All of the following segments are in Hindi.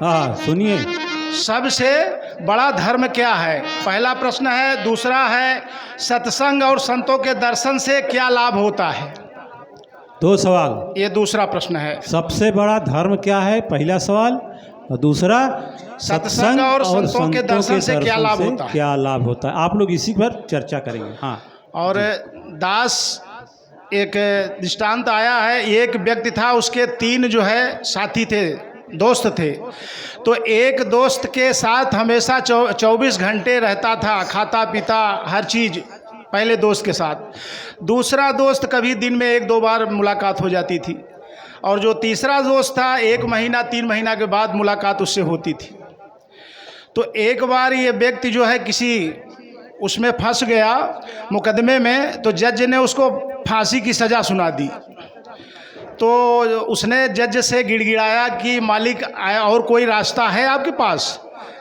हाँ सुनिए। सबसे बड़ा धर्म क्या है? पहला प्रश्न है। दूसरा है सत्संग और संतों के दर्शन से क्या लाभ होता है? 2 सवाल। ये दूसरा प्रश्न है। सबसे बड़ा धर्म क्या है, पहला सवाल। और दूसरा सत्संग और संतों के दर्शन से क्या लाभ होता है? क्या लाभ होता है, आप लोग इसी पर चर्चा करेंगे। हाँ। और दास एक दृष्टांत आया है। एक व्यक्ति था, उसके 3 जो है साथी थे, दोस्त थे। तो एक दोस्त के साथ हमेशा 24 घंटे रहता था, खाता पीता हर चीज़ पहले दोस्त के साथ। दूसरा दोस्त कभी दिन में 1-2 बार मुलाकात हो जाती थी। और जो तीसरा दोस्त था 1 महीना 3 महीना के बाद मुलाकात उससे होती थी। तो एक बार ये व्यक्ति जो है किसी उसमें फंस गया मुकदमे में, तो जज ने उसको फांसी की सज़ा सुना दी। तो उसने जज से गिड़गिड़ाया कि मालिक और कोई रास्ता है आपके पास?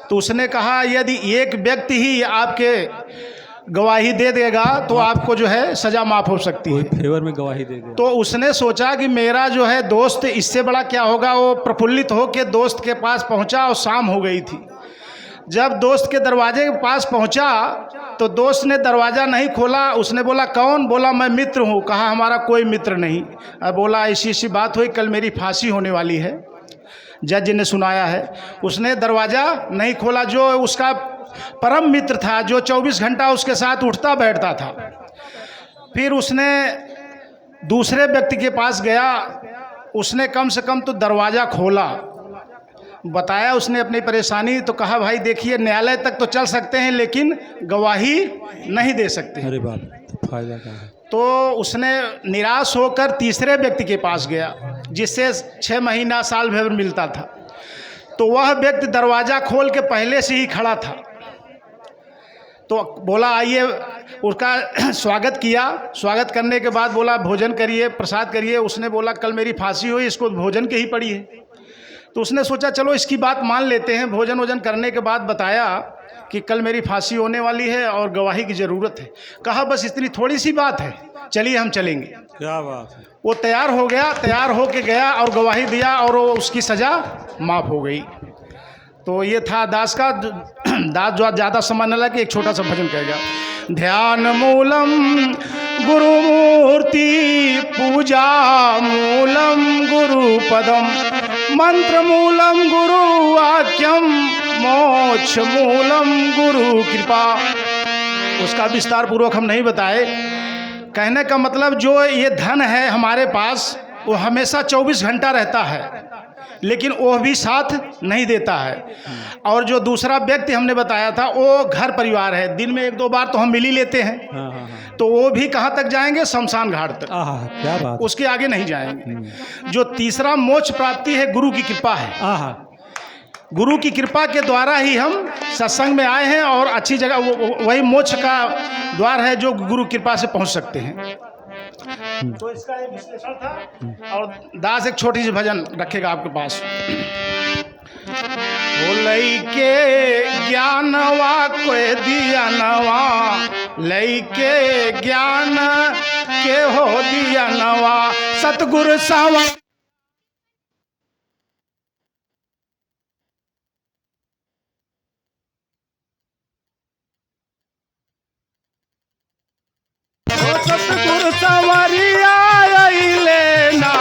तो उसने कहा यदि एक व्यक्ति ही आपके गवाही दे देगा तो आपको जो है सज़ा माफ़ हो सकती है। फेवर में गवाही दे दे। तो उसने सोचा कि मेरा जो है दोस्त, इससे बड़ा क्या होगा। वो प्रफुल्लित होकर दोस्त के पास पहुंचा और शाम हो गई थी। जब दोस्त के दरवाजे के पास पहुंचा तो दोस्त ने दरवाज़ा नहीं खोला। उसने बोला कौन? बोला मैं मित्र हूं। कहा हमारा कोई मित्र नहीं। बोला ऐसी ऐसी बात हुई, कल मेरी फांसी होने वाली है। जज ने सुनाया है। उसने दरवाज़ा नहीं खोला। जो उसका परम मित्र था, जो 24 घंटा उसके साथ उठता बैठता था, फिर उसने दूसरे व्यक्ति के पास गया। उसने कम से कम तो दरवाज़ा खोला, बताया उसने अपनी परेशानी। तो कहा भाई देखिए, न्यायालय तक तो चल सकते हैं लेकिन गवाही नहीं दे सकते। अरे बाप, तो फायदा क्या है? तो उसने निराश होकर तीसरे व्यक्ति के पास गया, जिससे 6 महीना साल भर मिलता था। तो वह व्यक्ति दरवाज़ा खोल के पहले से ही खड़ा था। तो बोला आइए, उसका स्वागत किया। स्वागत करने के बाद बोला भोजन करिए, प्रसाद करिए। उसने बोला कल मेरी फांसी हुई, इसको भोजन की ही पड़ी है। तो उसने सोचा चलो इसकी बात मान लेते हैं। भोजन वोजन करने के बाद बताया कि कल मेरी फांसी होने वाली है और गवाही की ज़रूरत है। कहा बस इतनी थोड़ी सी बात है, चलिए हम चलेंगे। क्या बात है। वो वो तैयार हो गया, तैयार हो के गया और गवाही दिया और उसकी सज़ा माफ़ हो गई। तो ये था दास का। दास जो ज़्यादा समय न लगे, एक छोटा सा भजन कहेगा। ध्यान मूलम गुरुमूर्ति पूजा मूलम गुरु पदम मंत्र मूलम गुरु वाक्यम मोक्ष मूलम गुरु कृपा। उसका विस्तार पूर्वक हम नहीं बताए। कहने का मतलब जो ये धन है हमारे पास, वो हमेशा 24 घंटा रहता है लेकिन वो भी साथ नहीं देता है। और जो दूसरा व्यक्ति हमने बताया था, वो घर परिवार है। दिन में 1-2 बार तो हम मिल ही लेते हैं। हाँ हाँ हाँ। तो वो भी कहाँ तक जाएंगे? शमशान घाट तक। क्या बात। उसके आगे नहीं जाएंगे। जो तीसरा मोक्ष प्राप्ति है, गुरु की कृपा है। गुरु की कृपा के द्वारा ही हम सत्संग में आए हैं और अच्छी जगह, वही मोक्ष का द्वार है जो गुरु कृपा से पहुंच सकते हैं। तो इसका एक विश्लेषण था। और दास एक छोटी सी भजन रखेगा आपके पास। लइके ज्ञानवा कोई दिया नवा, लइके ज्ञान के हो दिया नवा, सतगुरु सावा सतगुरु संवरिया लेना,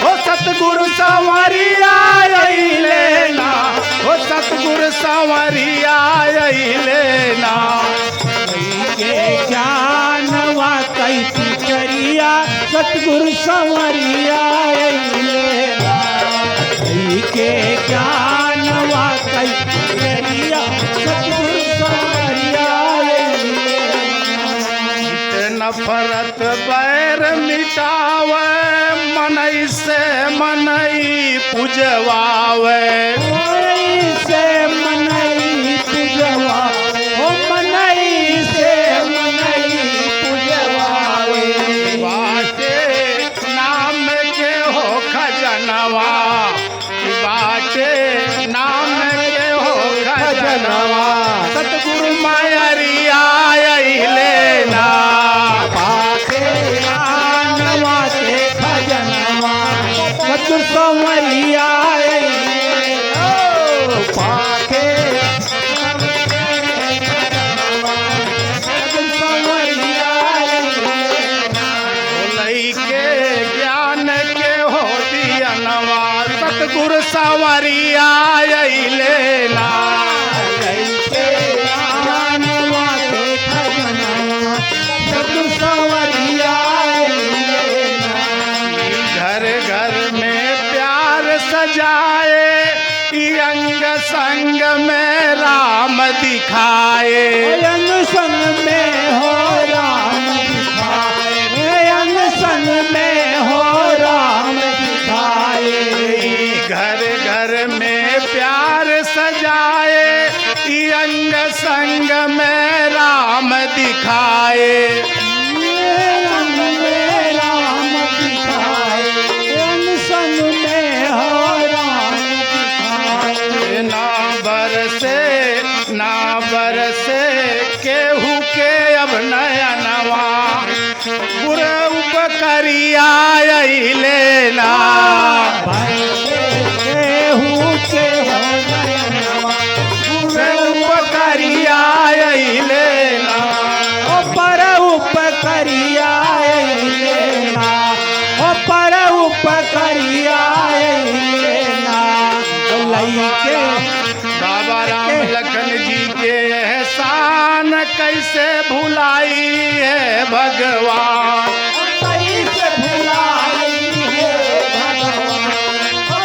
ओ सतगुरु संवरिया लेना, ओ सतगुरु संवरिया लेना। के ज्ञानवा कैसी करिया, सतगुरु संवरिया लेना। के ज्ञानवा कैसी करिया, सतगुरु संवरिया नफरत बैर मिटावे, मनई से मनई पुजवावे, से मनई पुजवावे, ओ मनई से मनई पुजवावे। बाटे नाम के हो खजनवा, बाटे नाम के हो खजनवा, सतगुरु मायरिया लेना। सतगुरु संवरिया संवरिया अइले ना। लइके ज्ञानवा के खजनवा सतगुर संवरिया अइले ना। घर घर में प्यार सजाए, अंग संग में राम दिखाए। अंग संग में हो राम दिखाए, अंग संग में हो राम दिखाए। घर घर में प्यार सजाए, अंग संग में राम दिखाए। अंग में राम दिखाए, अंग संग में हो राम दिखाए। ना बरसे केहू के अब नयनवा, गुर उपकरिया अइले ना। केहू के हो नयनवा, गुर उपकरिया अइले ना। ओ पर उपकरिया अइले ना, ओ पर उपकरिया अइले ना। लइके बाबा राम लखन जी के एहसान कैसे भुलाई है भगवान। कैसे भुलाई है भगवान,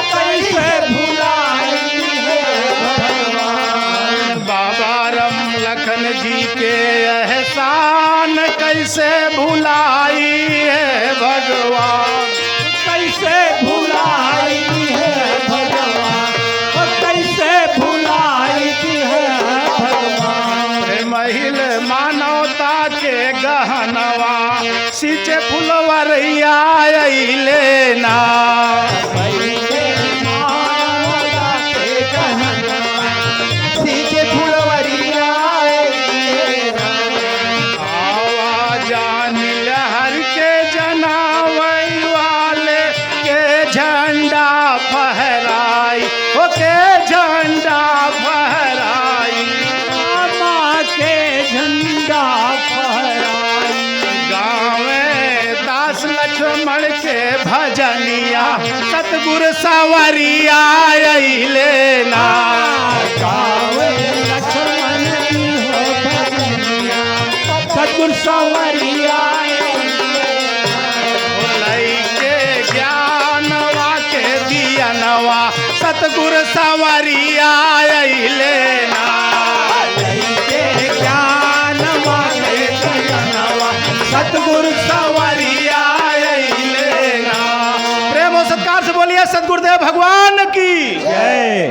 कैसे भुलाई है भगवान। बाबा राम लखन जी के एहसान कैसे भुलाई है भगवान। कैसे भुलाई है भगवान, कैसे भुलाई है भगवान। महिल मानवता के गहनवा, सींचे फुलवरिया अइले ना। सींचे फुलवरिया अइले ना। आवाजान लहर के जनावै वाले के झंडा फहराई, हो के झंडा फहराई। माँ के झंडा फहराई। गाँव दास लक्ष्मण के भजनिया, सतगुर संवरिया अइले ना। गावे लक्ष्मण की हो भजनिया, सतगुर संवरिया लइके ज्ञानवा के दियनवा, सतगुर संवरिया अइले ना। लइके ज्ञानवा के दियनवा, सतगुर संवरिया अइले ना। प्रेम और सत्कार से बोलिए सतगुरुदेव भगवान की जय।